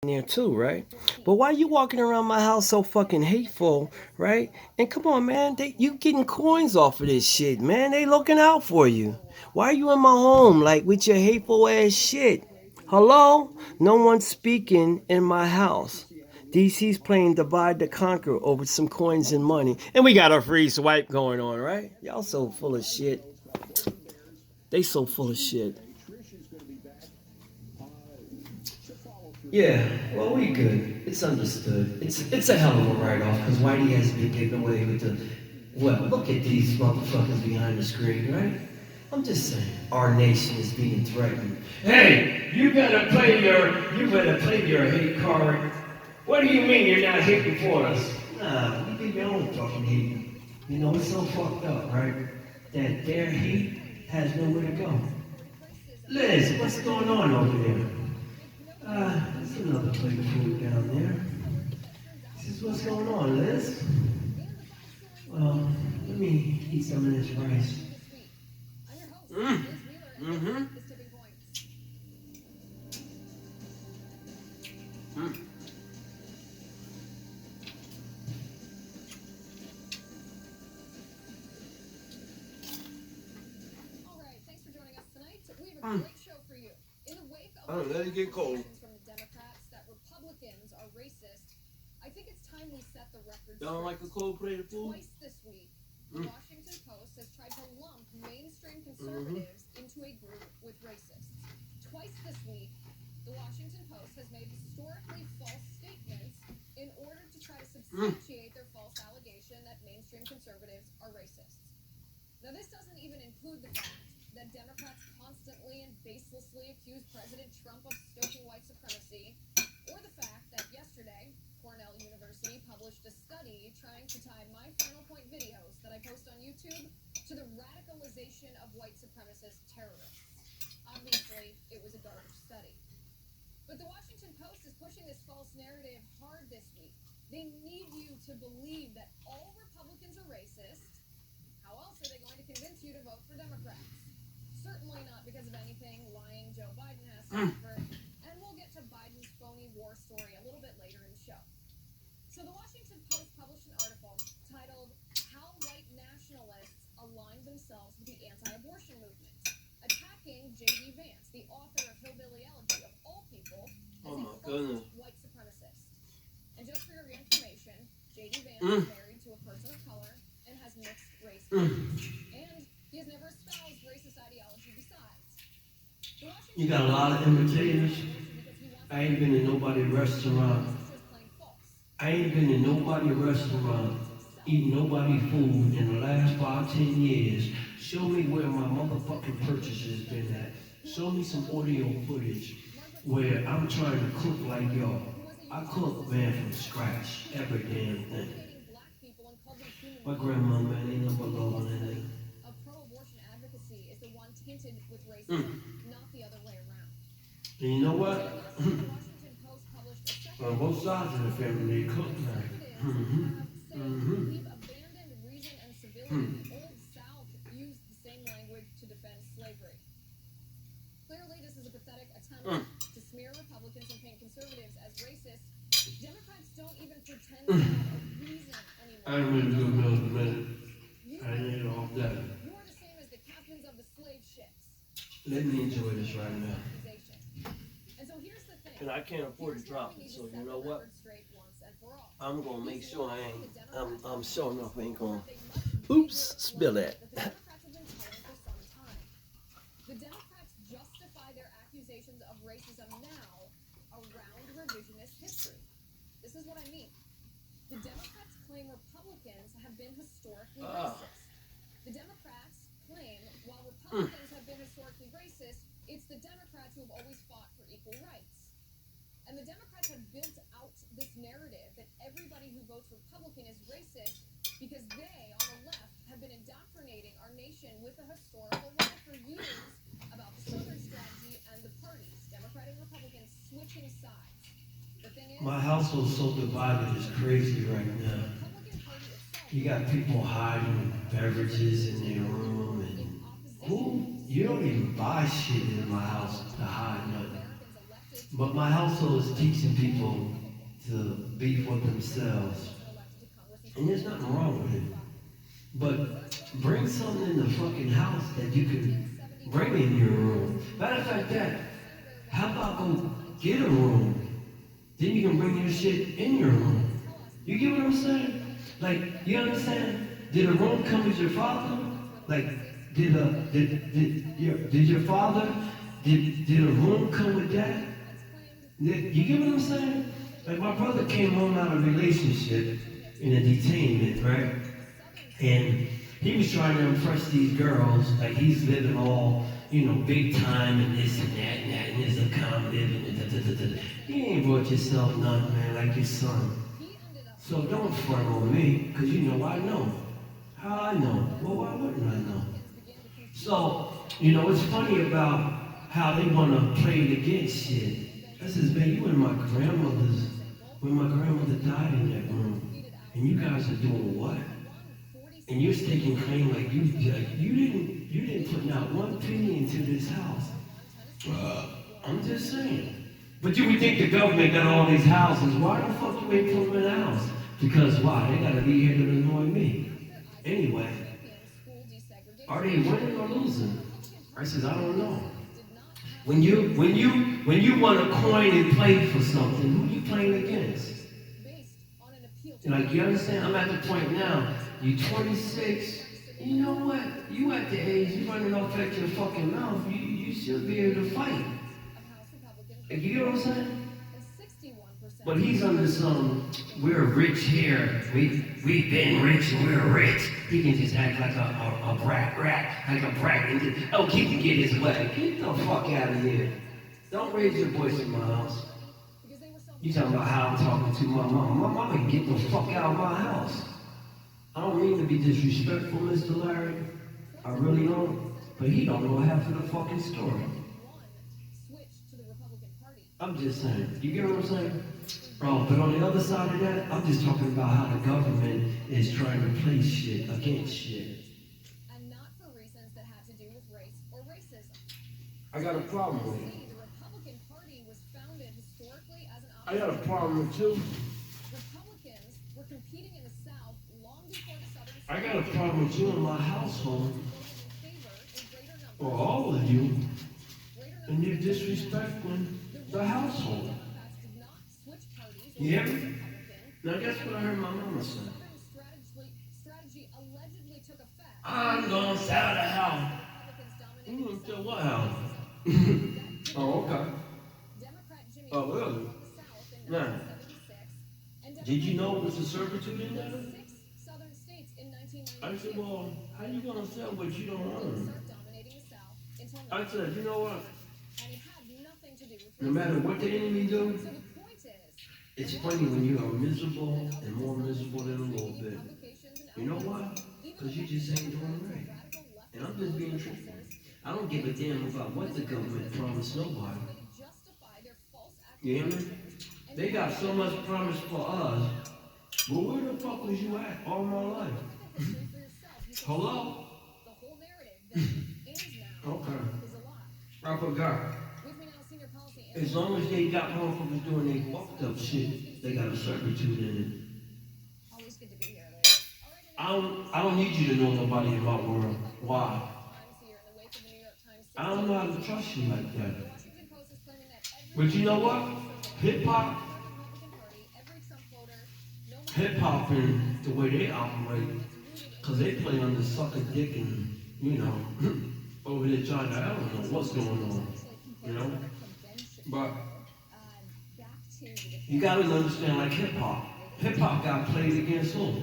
there too, right? But why you walking around my house so fucking hateful, right? And come on, man, you getting coins off of this shit, man. They looking out for you. Why are you in my home like with your hateful ass shit? Hello? No one's speaking in my house. DC's playing divide to conquer over some coins and money. And we got a free swipe going on, right? Y'all so full of shit. They so full of shit. Yeah, well, we good. It's understood. It's a hell of a write-off because Whitey has been getting away with the. Well, look at these motherfuckers behind the screen, right? I'm just saying, our nation is being threatened. Hey, you better play your hate card. What do you mean you're not hating for us? Nah, you give your own fucking hate. You know, it's so fucked up, right? That their hate has nowhere to go. Liz, what's going on over there? There's another plate of food down there. This is what's going on, Liz. Well, let me eat some of this rice. Mm. Mm-hmm. Mm. Mm. Oh, let it get cold. Y'all don't like a cold plate of food? Twice this week, the Washington Post has tried to lump mainstream conservatives into a group with racists. Twice this week, the Washington Post has made historically false statements in order to try to substantiate their false allegation that mainstream conservatives are racists. Now, this doesn't even include the fact that Democrats constantly and baselessly accuse President Trump of stoking white supremacy, or the fact that yesterday, Cornell University published a study trying to tie my Final Point videos that I post on YouTube to the radicalization of white supremacist terrorists. Obviously, it was a garbage study. But the Washington Post is pushing this false narrative hard this week. They need you to believe that all Republicans are racist. How else are they going to convince you to vote for Democrats? Certainly not because of anything lying Joe Biden has to offer. And we'll get to Biden's phony war story a little bit later in the show. So the Washington Post published an article titled "How White Nationalists Align Themselves with the Anti-Abortion Movement," attacking J.D. Vance, the author of Hillbilly Elegy, of all people, as a white supremacist. And just for your information, J.D. Vance is married to a person of color and has mixed race parents. And he has never espoused racist ideology besides. You got a lot of imitators. I ain't been in nobody's restaurant. I ain't been in nobody's restaurant eating nobody food in the last 5-10 years. Show me where my motherfucking purchases been at. Show me some audio footage where I'm trying to cook like y'all. I cook, man, from scratch. Every damn thing. My grandma, man, ain't number low on anything. And you know what? On both sides of the family, they cook now. Clearly, this is a pathetic attempt to smear Republicans and paint conservatives as racist. Democrats don't even pretend to have a reason anymore. I ain't really good meal in a minute. I ain't eat all day. You're the same as the captains of the slave ships. Let me enjoy this right now. And so here's the thing. And I can't afford to drop it, so you know what? I'm gonna make sure I ain't. I'm sure enough I ain't gonna. Oops, spill that. The Democrats justify their accusations of racism now around revisionist history. This is what I mean. The Democrats claim Republicans have been historically racist. The Democrats claim while Republicans have been historically racist, it's the Democrats who have always fought for equal rights. And the Democrats have built out this narrative that everybody who votes Republican is racist because they, on the left, have been indoctrinating our nation with a historical lie for years about the Southern strategy and the parties, Democrat and Republican, switching sides. The thing is, my household's so divided, it's crazy right now. You got people hiding beverages in their room, and who? You don't even buy shit in my house to hide nothing. But my household is teaching people to be for themselves. And there's nothing wrong with it. But bring something in the fucking house that you can bring in your room. Matter of fact, that, how about go get a room? Then you can bring your shit in your room. You get what I'm saying? Like, you understand? Did a room come with your father? Like, did your father, did a room come with that? You get what I'm saying? Like, my brother came home out of a relationship in a detainment, right? And he was trying to impress these girls, like he's living all, big time and this and that and this accommodative and da. You ain't brought yourself nothing, man, like your son. So don't front on me, because I know. How I know? Well, why wouldn't I know? So, it's funny about how they want to play it against shit. I says, man, you and when my grandmother died in that room, and you guys are doing what? And you're staking claim like you didn't put not one penny into this house. I'm just saying. But you would think the government got all these houses. Why the fuck you ain't put them in the house? Because why? They gotta be here to annoy me. Anyway, are they winning or losing? I says, I don't know. When you want a coin and play for something, who you playing against? Like, you understand? I'm at the point now. You 26. You know what? You at the age you running off at your fucking mouth. You should be able to fight. Like, you get what I'm saying? But he's under some, we're rich here. We've been rich and we're rich. He can just act like a brat, like a brat. And just, he can get his way. Get the fuck out of here. Don't raise your voice in my house. You talking about how I'm talking to my mom. My mama can get the fuck out of my house. I don't mean to be disrespectful, Mr. Larry. I really don't. But he don't know half of the fucking story. I'm just saying. You get what I'm saying? Bro, but on the other side of that, I'm just talking about how the government is trying to play shit against shit. And not for reasons that had to do with race or racism. I got a problem with it. The Republican Party was founded historically as an option. I got a problem with you. Republicans were competing in the South long before the Southern. I got a problem with you in my household. For all of you. And you're disrespecting the household. You hear me? Now guess what I heard my mama say? I'm gonna sell the house. You gonna sell what house? Oh, okay. Oh, really? Now, did you know it was a servitude in there? I said, well, how you gonna sell what you don't own? I said, you know what? No matter what the enemy do, it's funny when you are miserable and more miserable than a little bit. You know why? Because you just ain't doing right. And I'm just being truthful. I don't give a damn about what the government promised nobody. You hear me? They got so much promise for us. But where the fuck was you at all my life? Hello? Okay. I forgot. As long as they got motherfuckers doing they fucked up shit, they got a servitude in it. Always good to be here, I don't need you to know nobody in my world. Why? I don't know how to trust you like that. But you know what? Hip-hop and the way they operate, because they play on the sucker dick and, over there trying to, I don't know what's going on, But you gotta understand, like hip-hop got played against who? If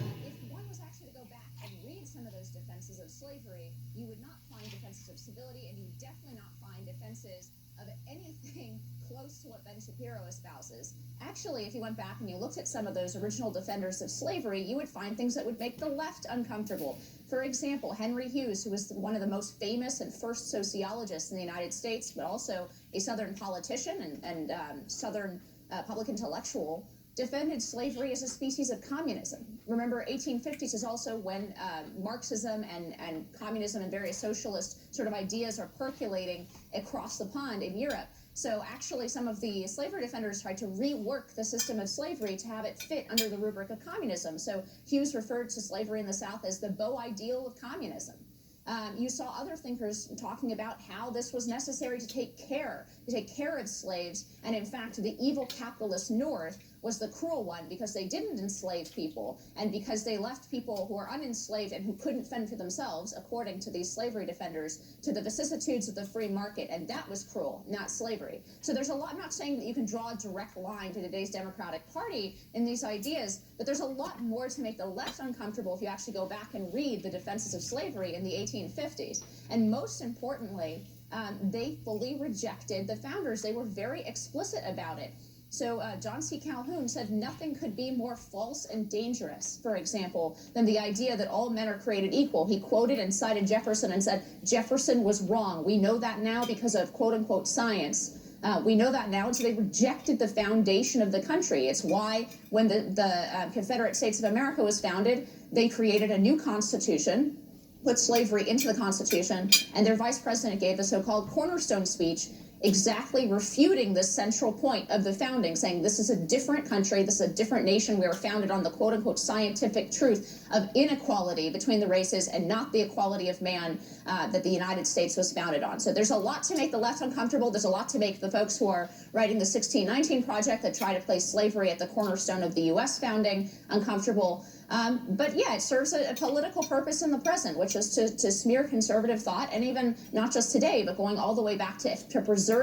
one was actually to go back and read some of those defenses of slavery, you would not find defenses of civility, and you would definitely not find defenses of anything close to what Ben Shapiro espouses. Actually, if you went back and you looked at some of those original defenders of slavery, you would find things that would make the left uncomfortable. For example, Henry Hughes, who was one of the most famous and first sociologists in the United States, but also a Southern politician and Southern public intellectual, defended slavery as a species of communism. Remember, 1850s is also when Marxism and communism and various socialist sort of ideas are percolating across the pond in Europe. So actually, some of the slavery defenders tried to rework the system of slavery to have it fit under the rubric of communism. So Hughes referred to slavery in the South as the beau ideal of communism. You saw other thinkers talking about how this was necessary to take care of slaves, and in fact, the evil capitalist North was the cruel one because they didn't enslave people, and because they left people who are unenslaved and who couldn't fend for themselves, according to these slavery defenders, to the vicissitudes of the free market, and that was cruel, not slavery. So there's a lot, I'm not saying that you can draw a direct line to today's Democratic Party in these ideas, but there's a lot more to make the left uncomfortable if you actually go back and read the defenses of slavery in the 1850s. And most importantly, they fully rejected the founders. They were very explicit about it. So John C. Calhoun said nothing could be more false and dangerous, for example, than the idea that all men are created equal. He quoted and cited Jefferson and said, Jefferson was wrong. We know that now because of quote-unquote science. We know that now, and so they rejected the foundation of the country. It's why when the Confederate States of America was founded, they created a new constitution, put slavery into the Constitution, and their vice president gave the so-called cornerstone speech, exactly refuting the central point of the founding, saying this is a different country, this is a different nation. We were founded on the quote-unquote scientific truth of inequality between the races and not the equality of man that the United States was founded on. So there's a lot to make the left uncomfortable. There's a lot to make the folks who are writing the 1619 Project that try to place slavery at the cornerstone of the U.S. founding uncomfortable. But yeah, it serves a political purpose in the present, which is to smear conservative thought, and even not just today, but going all the way back to preserving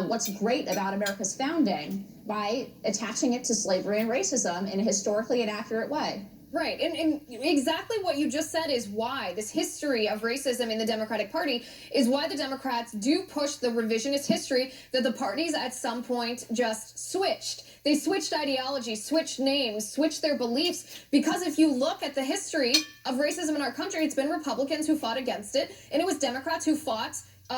what's great about America's founding by attaching it to slavery and racism in a historically inaccurate way. Right, and exactly what you just said is why this history of racism in the Democratic Party is why the Democrats do push the revisionist history that the parties at some point just switched. They switched ideology, switched names, switched their beliefs, because if you look at the history of racism in our country, it's been Republicans who fought against it, and it was Democrats who fought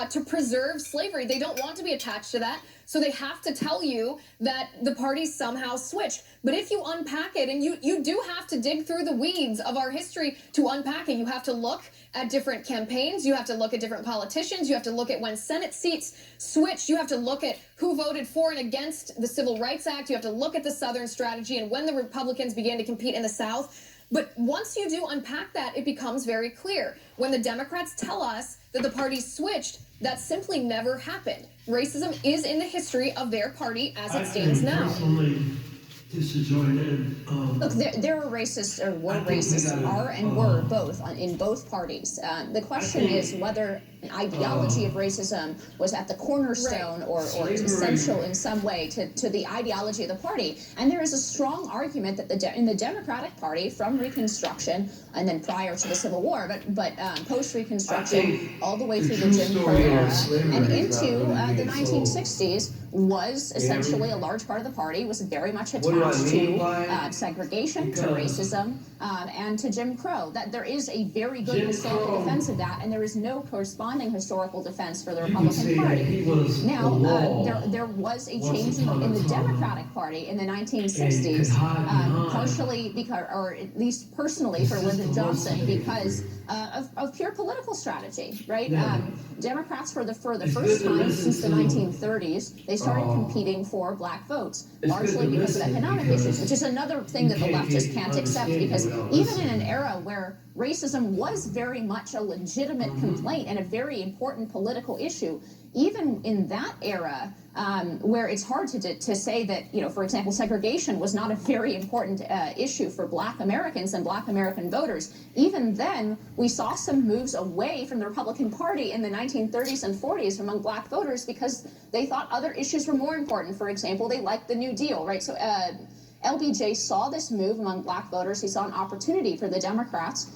to preserve slavery. They don't want to be attached to that, so they have to tell you that the parties somehow switched. But if you unpack it, and you do have to dig through the weeds of our history to unpack it, you have to look at different campaigns, you have to look at different politicians, you have to look at when Senate seats switched, you have to look at who voted for and against the Civil Rights Act, you have to look at the Southern strategy and when the Republicans began to compete in the South. But once you do unpack that, it becomes very clear. When the Democrats tell us that the parties switched, that simply never happened. Racism is in the history of their party as it stands now. Just to join in. Look, there are racists, or were racists, are and were both in both parties. The question is whether an ideology of racism was at the cornerstone or essential in some way to the ideology of the party. And there is a strong argument that in the Democratic Party, from Reconstruction and then prior to the Civil War, but post-Reconstruction, all the way through the Jim Crow era and into the 1960s, was essentially a large part of the party was very much attached to segregation, to racism, and to Jim Crow. That there is a very good historical defense of that, and there is no corresponding historical defense for the Republican Party. Now, there was a change in the Democratic Party in the 1960s, partially because, or at least personally for Lyndon Johnson, because of pure political strategy, right? Democrats for the first time since the 1930s, they started competing for black votes, largely because of economic issues, which is another thing that the left just can't accept, because even in an era where racism was very much a legitimate complaint and a very important political issue, even in that era, where it's hard to say that, you know, for example, segregation was not a very important issue for black Americans and black American voters, even then we saw some moves away from the Republican Party in the 1930s and 40s among black voters because they thought other issues were more important. For example, they liked the New Deal, right? So LBJ saw this move among black voters. He saw an opportunity for the Democrats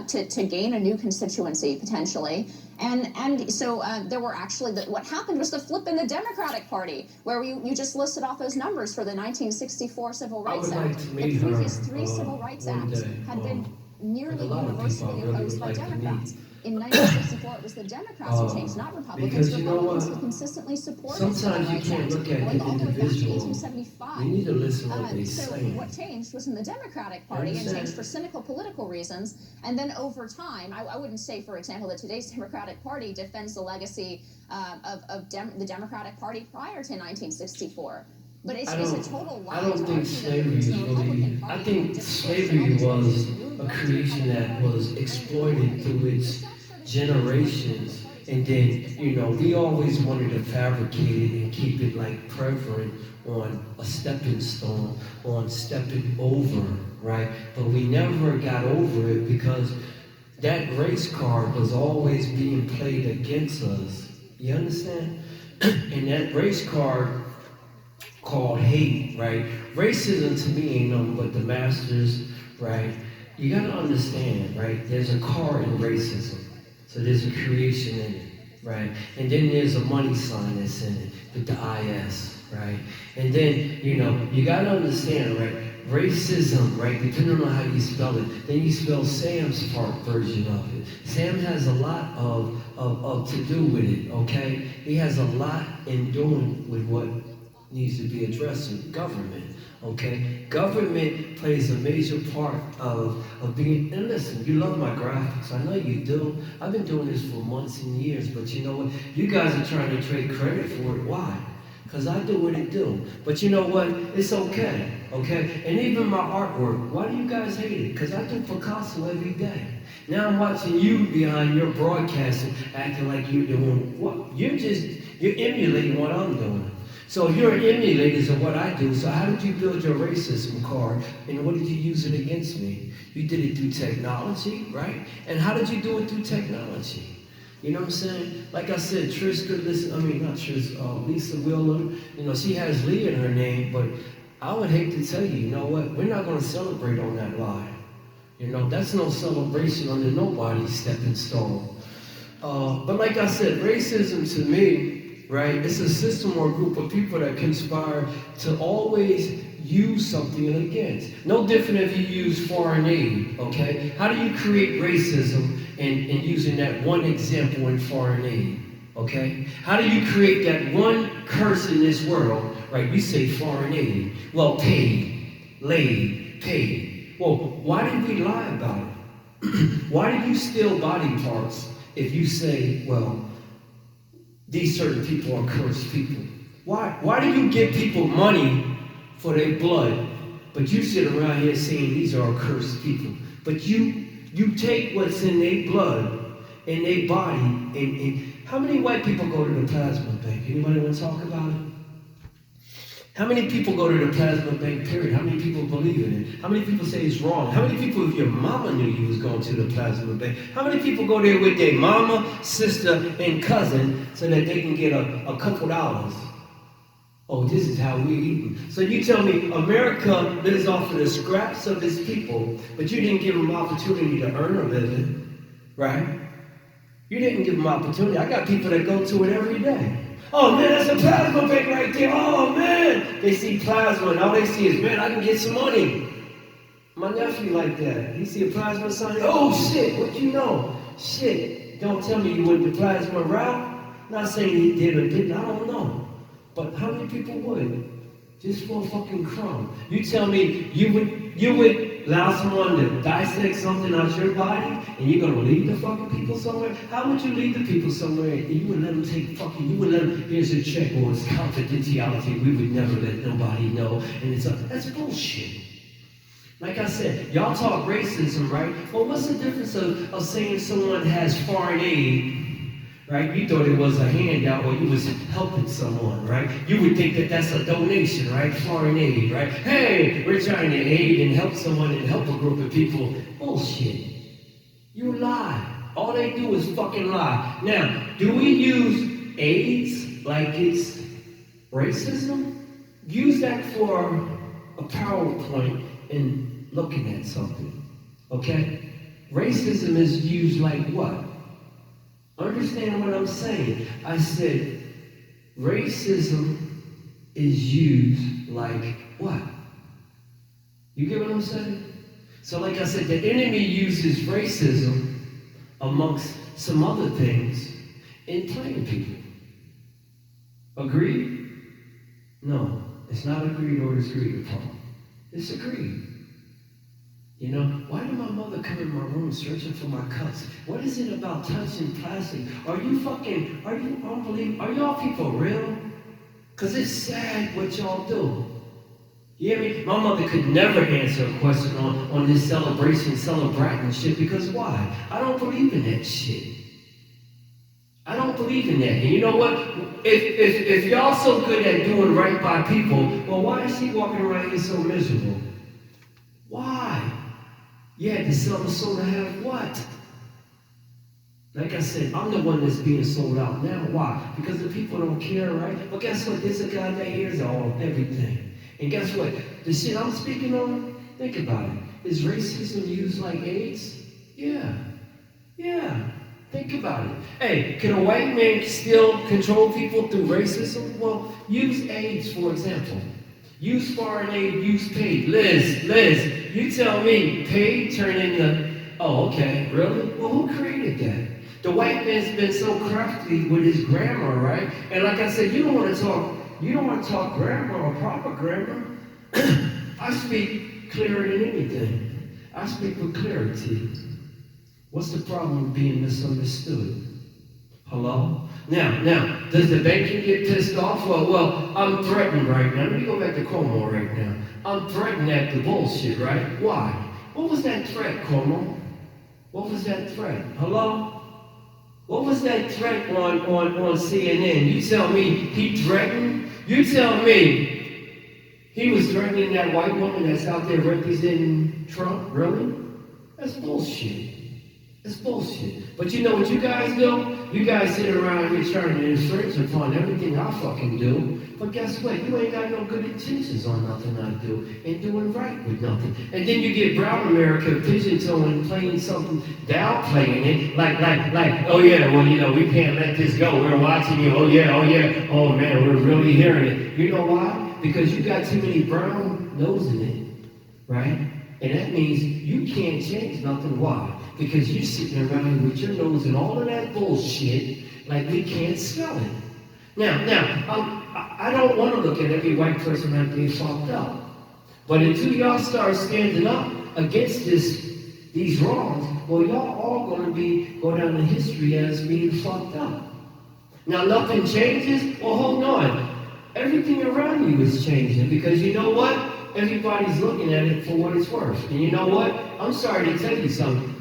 to gain a new constituency, potentially. And so there were actually, what happened was the flip in the Democratic Party, where you just listed off those numbers for the 1964 Civil Rights Act. The previous three Civil Rights Acts had been nearly universally opposed by Democrats. In 1964, it was the Democrats who changed, not Republicans. Because you know Republicans what? have consistently supported Sometimes you can't look at the individual. 1875. You need to listen to what they So say. what changed was in the Democratic Party and changed for cynical political reasons. And then over time, I wouldn't say, for example, that today's Democratic Party defends the legacy of the Democratic Party prior to 1964. But it's a total lie. I don't think slavery is really. I think slavery was a creation that was exploited through its generations, and then we always wanted to fabricate it and keep it like prevalent on a stepping stone, on stepping over, right? But we never got over it because that race card was always being played against us. You understand? And that race card called hate, right? Racism to me ain't nothing but the masters, right? You gotta understand, right? There's a card in racism. So there's a creation in it, right? And then there's a money sign that's in it with the IS, right? And then, you gotta understand, right? Racism, right? Depending on how you spell it, then you spell Sam's part version of it. Sam has a lot of to do with it, okay? He has a lot in doing with what needs to be addressed in government, okay? Government plays a major part of being, and listen, you love my graphics, I know you do. I've been doing this for months and years, but you know what? You guys are trying to trade credit for it. Why? Because I do what it do. But you know what? It's okay, okay? And even my artwork, why do you guys hate it? Because I do Picasso every day. Now I'm watching you behind your broadcasting, acting like you're doing what? You're emulating what I'm doing. So you're emulators of what I do. So how did you build your racism card, and what did you use it against me? You did it through technology, right? And how did you do it through technology? You know what I'm saying? Like I said, Lisa Wheeler, she has Lee in her name, but I would hate to tell you, you know what? We're not going to celebrate on that lie. That's no celebration under nobody's stepping stone. But like I said, racism to me, right? It's a system or a group of people that conspire to always use something against. No different if you use foreign aid, okay? How do you create racism in using that one example in foreign aid, okay? How do you create that one curse in this world, right? You say foreign aid. Well, paid, laid, paid. Well, why did we lie about it? Why did you steal body parts if you say, well, these certain people are cursed people? Why do you give people money for their blood, but you sit around here saying these are cursed people? But you take what's in their blood, in their body, and how many white people go to the plasma bank? Anybody want to talk about it? How many people go to the plasma bank, period? How many people believe in it? How many people say it's wrong? How many people, if your mama knew you was going to the plasma bank, how many people go there with their mama, sister, and cousin so that they can get a couple dollars? Oh, this is how we eat. So you tell me America lives off of the scraps of its people, but you didn't give them opportunity to earn a living, right? You didn't give them opportunity. I got people that go to it every day. Oh man, that's a plasma bank right there. Oh man, they see plasma and all they see is, man, I can get some money. My nephew like that. He see a plasma sign. Oh shit, what you know? Shit, don't tell me you went the plasma route. Not saying he did or didn't, I don't know. But how many people would? Just for a fucking crumb. You tell me you would allow someone to dissect something out your body and you're gonna lead the fucking people somewhere? How would you lead the people somewhere and you would let them take you would let them, here's a check, or it's confidentiality, we would never let nobody know, and that's bullshit. Like I said, y'all talk racism, right? Well, what's the difference of saying someone has foreign aid, right? You thought it was a handout or you was helping someone, right? You would think that that's a donation, right? Foreign aid, right? Hey, we're trying to aid and help someone and help a group of people. Bullshit. You lie. All they do is fucking lie. Now, do we use AIDS like it's racism? Use that for a PowerPoint in looking at something, okay? Racism is used like what? Understand what I'm saying? I said racism is used like what? You get what I'm saying? So like I said, the enemy uses racism amongst some other things enslave people. Agreed? No, it's not agreed or disagreed upon. It's agreed. You know, why did my mother come in my room searching for my cups? What is it about touching plastic? Are you unbelievable? Are y'all people real? Because it's sad what y'all do. You hear me? My mother could never answer a question on this celebrating shit, because why? I don't believe in that shit. I don't believe in that. And you know what? If y'all so good at doing right by people, well, why is she walking around here so miserable? Why? You had to sell the soul to have what? Like I said, I'm the one that's being sold out now. Why? Because the people don't care, right? But guess what? There's a guy that hears everything. And guess what? The shit I'm speaking on, think about it. Is racism used like AIDS? Yeah. Yeah. Think about it. Hey, can a white man still control people through racism? Well, use AIDS, for example. Use foreign aid, use paid. Liz, you tell me, paid turn into, oh, okay, really? Well, who created that? The white man's been so crafty with his grammar, right? And like I said, you don't want to talk grammar or proper grammar. I speak clearer than anything. I speak with clarity. What's the problem with being misunderstood? Hello? Now, does the banking get pissed off? Well, I'm threatened right now. Let me go back to Cuomo right now. I'm threatened at the bullshit, right? Why? What was that threat, Cuomo? What was that threat? Hello? What was that threat on CNN? You tell me he threatened? You tell me he was threatening that white woman that's out there representing Trump? Really? That's bullshit. It's bullshit. But you know what you guys do? You guys sit around here trying to infringe upon everything I fucking do. But guess what? You ain't got no good intentions on nothing I do. And doing right with nothing. And then you get brown America pigeon-toeing, playing something, downplaying it. Like, oh yeah, well, you know, we can't let this go. We're watching you. Oh yeah. Oh man, we're really hearing it. You know why? Because you got too many brown nose in it. Right? And that means you can't change nothing. Why? Because you're sitting around here with your nose in all of that bullshit, like we can't smell it. Now, I don't want to look at every white person like they fucked up. But until y'all start standing up against these wrongs, well, y'all all going to go down in history as being fucked up. Now, nothing changes? Well, hold on. Everything around you is changing, because you know what? Everybody's looking at it for what it's worth. And you know what? I'm sorry to tell you something.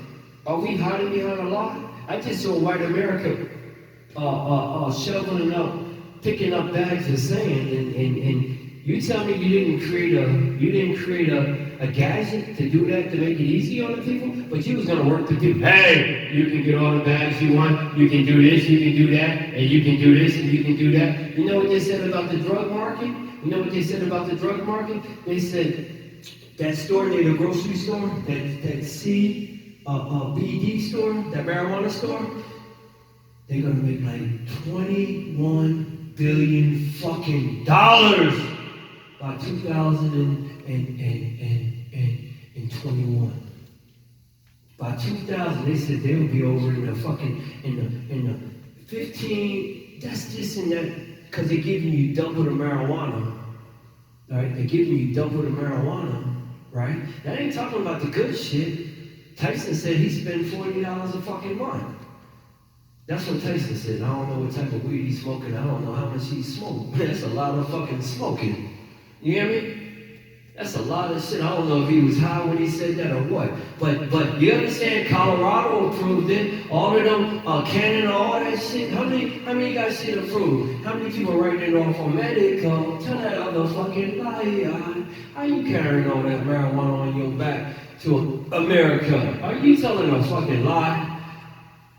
Are we hiding behind a lie? I just saw white America shoveling up, picking up bags of sand, and you tell me you didn't create a gadget to do that, to make it easy on the people, but you was gonna work the people. Hey, you can get all the bags you want, you can do this, you can do that, and you can do this, and you can do that. You know what they said about the drug market? You know what they said about the drug market? They said that store near the grocery store, that BD store, that marijuana store, they're gonna make like $21 billion fucking dollars by 2021. By 2000, they said they would be over in the 15. That's just in that, because they're giving you double the marijuana, right? They're giving you double the marijuana, right? That ain't talking about the good shit. Tyson said he spent $40 a fucking month. That's what Tyson said. I don't know what type of weed he's smoking. I don't know how much he smoked. That's a lot of fucking smoking. You hear me? That's a lot of shit. I don't know if he was high when he said that or what. But you understand? Colorado approved it. All of them, Canada, all that shit. How many got shit approved? How many people writing it off on medical? Tell that other fucking lie. How you carrying all that marijuana on your back to America? Are you telling a fucking lie?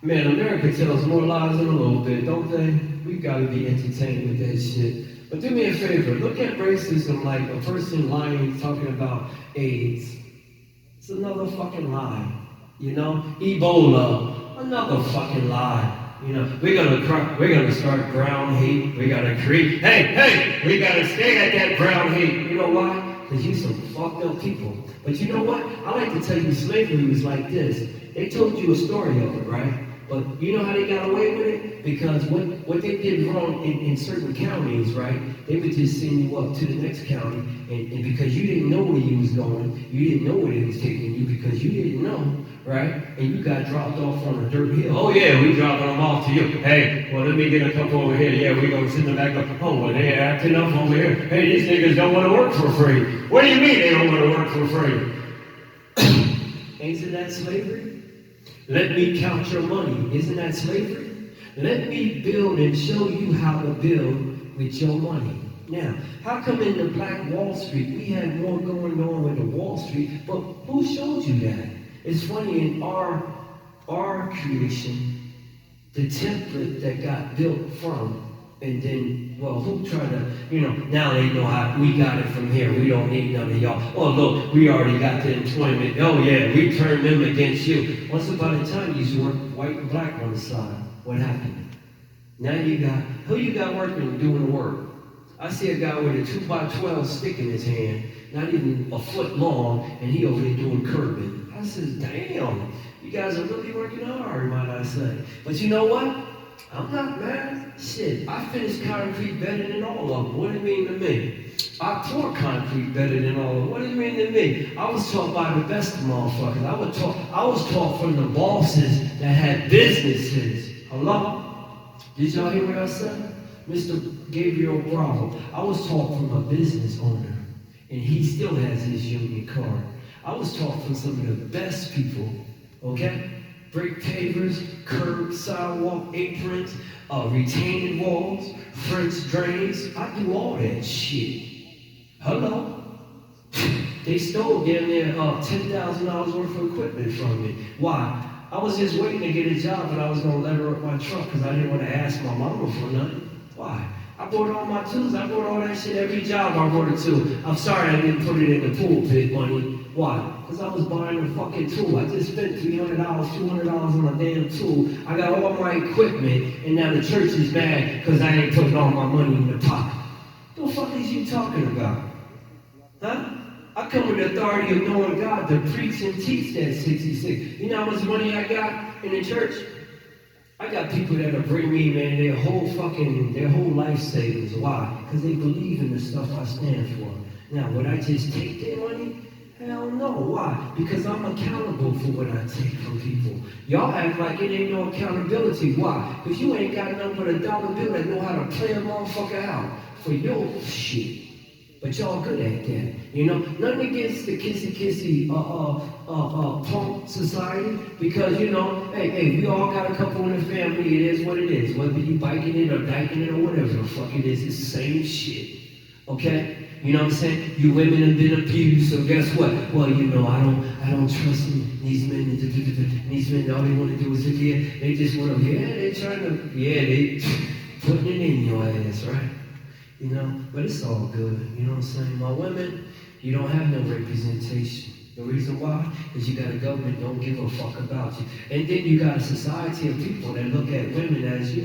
Man, America tells more lies in a little bit, don't they? We gotta be entertained with that shit. But do me a favor, look at racism like a person lying, talking about AIDS. It's another fucking lie. You know? Ebola, another fucking lie. You know, we're gonna start brown hate. We gotta create, hey, we gotta stay at that brown hate. You know why? Because you some fucked up people. But you know what? I like to tell you slavery was like this. They told you a story of it, right? But you know how they got away with it? Because what they did wrong in certain counties, right? They would just send you up to the next county, and because you didn't know where you was going, you didn't know where they was taking you because you didn't know, right? And you got dropped off on a dirt hill. Oh yeah, we dropping them off to you. Hey, well let me get a couple over here. Yeah, we gonna send them back up. Oh, well they acting up over here. Hey, these niggas don't want to work for free. What do you mean they don't want to work for free? Isn't that slavery? Let me count your money. Isn't that slavery? Let me build and show you how to build with your money. Now, how come in the Black Wall Street we had more going on with the Wall Street, but who showed you that? It's funny, in our creation, the template that got built from, and then, well, who tried to, now they know how, we got it from here, we don't need none of y'all. Oh, look, we already got the employment. Oh, yeah, we turned them against you. Once upon a time, you work white and black on the side. What happened? Now who you got working, doing the work? I see a guy with a 2x12 stick in his hand, not even a foot long, and he over there doing curbing. I says, damn, you guys are really working hard, might I say. But you know what? I'm not mad. Shit, I finished concrete better than all of them. What do you mean to me? I pour concrete better than all of them. What do you mean to me? I was taught by the best motherfuckers. I was taught from the bosses that had businesses. Hello? Did y'all hear what I said? Mr. Gabriel Bravo. I was taught from a business owner, and he still has his union card. I was taught from some of the best people, okay? Brick pavers, curb, sidewalk, aprons, retaining walls, French drains. I do all that shit. Hello? They stole damn near $10,000 worth of equipment from me. Why? I was just waiting to get a job, but I was going to lever up my truck because I didn't want to ask my mama for nothing. Why? I bought all my tools. I bought all that shit every job I bought it to. I'm sorry I didn't put it in the pulpit money. Why? Because I was buying a fucking tool. I just spent $300, $200 on a damn tool. I got all my equipment, and now the church is mad because I ain't putting all my money in the pocket. What the fuck is you talking about? Huh? I come with the authority of knowing God to preach and teach that 66. You know how much money I got in the church? I got people that'll bring me, man, their whole life savings. Why? Because they believe in the stuff I stand for. Now, would I just take their money? Hell no. Why? Because I'm accountable for what I take from people. Y'all act like it ain't no accountability. Why? Because you ain't got nothing but a dollar bill that know how to play a motherfucker out for your shit. But y'all good at that, Nothing against the kissy punk society, because hey, we all got a couple in the family. It is what it is. Whether you biking it or diking it or whatever the fuck it is, it's the same shit. Okay? You know what I'm saying? You women have been abused, so guess what? Well, I don't trust them. These men, all they want to do is sit here. They just want to, they they putting it in your ass, right? But it's all good, you know what I'm saying? My women, you don't have no representation. The reason why is you got a government don't give a fuck about you. And then you got a society of people that look at women as, they're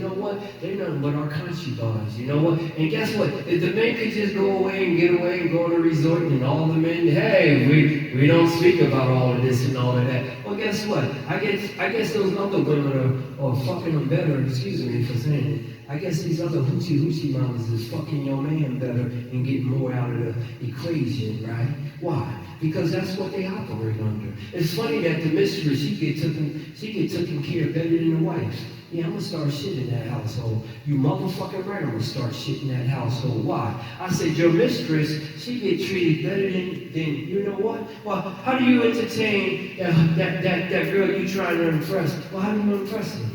nothing but our concubines, And guess what? If the men could just go away and get away and go on a resort and all the men, hey, we don't speak about all of this and all of that. Well, guess what? I guess those other women are fucking them better, excuse me for saying it. I guess these other hoochie mamas is fucking your man better and getting more out of the equation, right? Why? Because that's what they operate under. It's funny that the mistress, she get taken care of better than the wife. Yeah, I'm gonna start shit in that household. You motherfucking right, I'm gonna start shit in that household. Why? I said, your mistress, she get treated better than you know what? Well, how do you entertain that girl you trying to impress? Well, how do you impress her?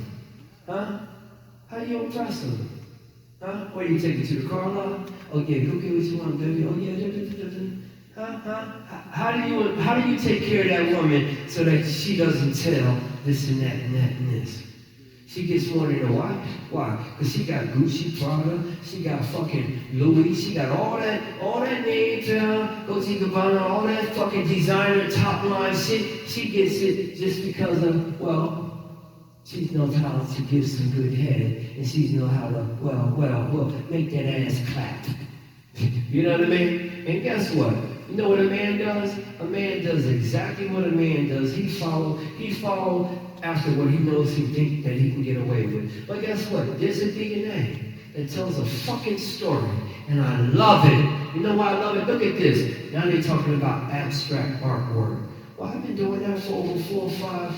Huh? How do you impress them? Huh? Where do you take it to the car lot? Okay, go get what you want, baby. Oh yeah, Huh? How do you take care of that woman so that she doesn't tell this and that and that and this? She gets more than a wife. Why? Because she got Gucci, Prada, she got fucking Louis, she got all that name tag, Gucci, Gabbana, all that fucking designer top line shit. She gets it just because of, she knows how to give some good head, and she knows how to, make that ass clap. You know what I mean? And guess what? You know what a man does? A man does exactly what a man does. He follow after what he knows he think that he can get away with. But guess what? There's a DNA that tells a fucking story. And I love it. You know why I love it? Look at this. Now they're talking about abstract artwork. Well, I've been doing that for over 4 or 5,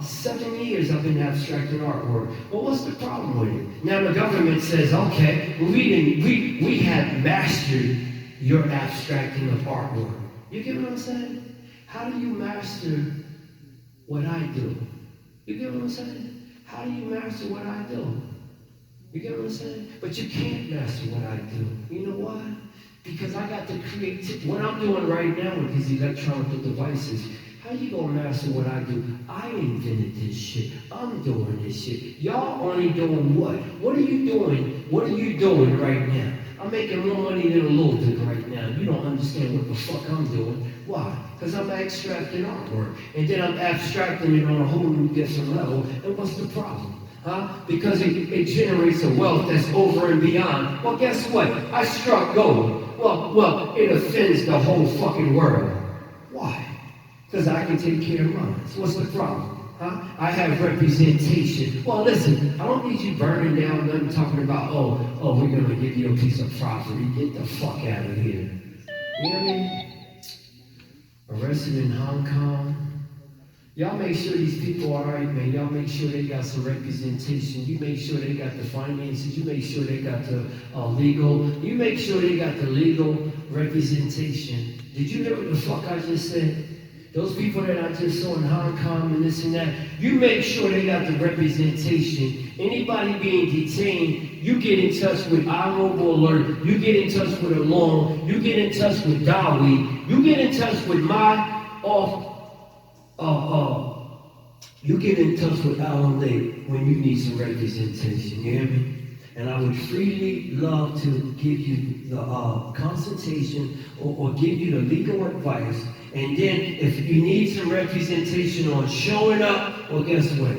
7 years. I've been abstracting artwork. Well, what's the problem with it? Now the government says, okay, we have mastered your abstracting of artwork. You get what I'm saying? How do you master what I do? You get what I'm saying? How do you master what I do? You get what I'm saying? But you can't master what I do. You know why? Because I got the creativity. What I'm doing right now with these electronic devices, how you gonna master what I do? I invented this shit. I'm doing this shit. Y'all only doing what? What are you doing? What are you doing right now? I'm making more money than a little bit right now. You don't understand what the fuck I'm doing. Why? Because I'm abstracting artwork. And then I'm abstracting it on a whole new different level. And what's the problem? Huh? Because it generates a wealth that's over and beyond. Well, guess what? I struck gold. Well, it offends the whole fucking world. Why? Because I can take care of mine. So what's the problem? Huh? I have representation. Well, listen, I don't need you burning down nothing talking about, oh, we're going to give you a piece of property. Get the fuck out of here. You know what I mean? Arrested in Hong Kong. Y'all make sure these people are all right, man. Y'all make sure they got some representation. You make sure they got the finances. You make sure they got the legal. You make sure they got the legal representation. Did you hear what the fuck I just said? Those people that I just saw in Hong Kong and this and that, you make sure they got the representation. Anybody being detained, you get in touch with Honorable Alert. You get in touch with Alon. You get in touch with Dawi. You get in touch with you get in touch with Allan Lake when you need some representation, you hear me? And I would freely love to give you the consultation or give you the legal advice. And then if you need some representation on showing up, well, guess what?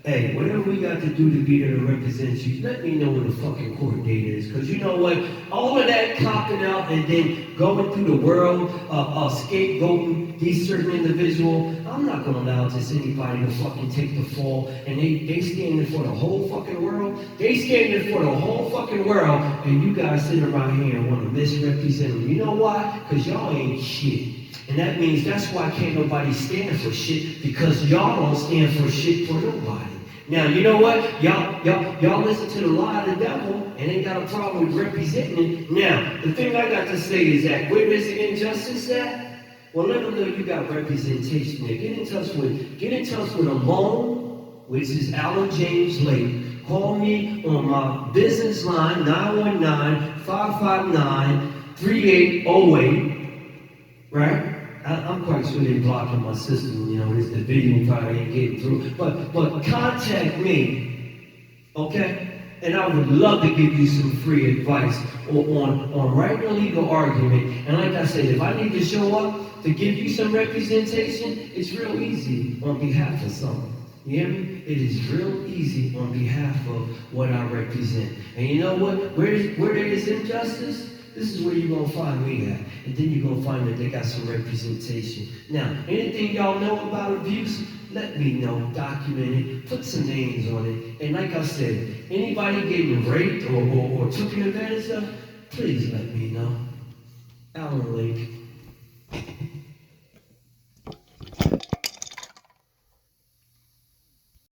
Hey, whatever we got to do to be there to represent you, let me know when the fucking court date is. Because you know what? All of that copping out and then going through the world, scapegoating these certain individuals, I'm not going to allow just anybody to fucking take the fall. And they standing for the whole fucking world. They standing for the whole fucking world. And you guys sitting around here and want to misrepresent them. You know why? Because y'all ain't shit. And that means that's why can't nobody stand for shit, because y'all don't stand for shit for nobody. Now, you know what? Y'all listen to the lie of the devil and ain't got a problem with representing it. Now, the thing I got to say is that where is the injustice at? Well, let them know you got representation there. Get in touch with Alone, which is Allan James Lake. Call me on my business line, 919-559-3808. Right? I'm quite sure they're blocking my system, you know, the video probably ain't getting through. But contact me, okay? And I would love to give you some free advice on writing a legal argument. And like I said, if I need to show up to give you some representation, it's real easy on behalf of someone. You hear me? It is real easy on behalf of what I represent. And you know what? Where there is injustice, this is where you're going to find me at. And then you're going to find that they got some representation. Now, anything y'all know about abuse, let me know, document it, put some names on it. And like I said, anybody getting raped or taken advantage of, please let me know. Allan Lake.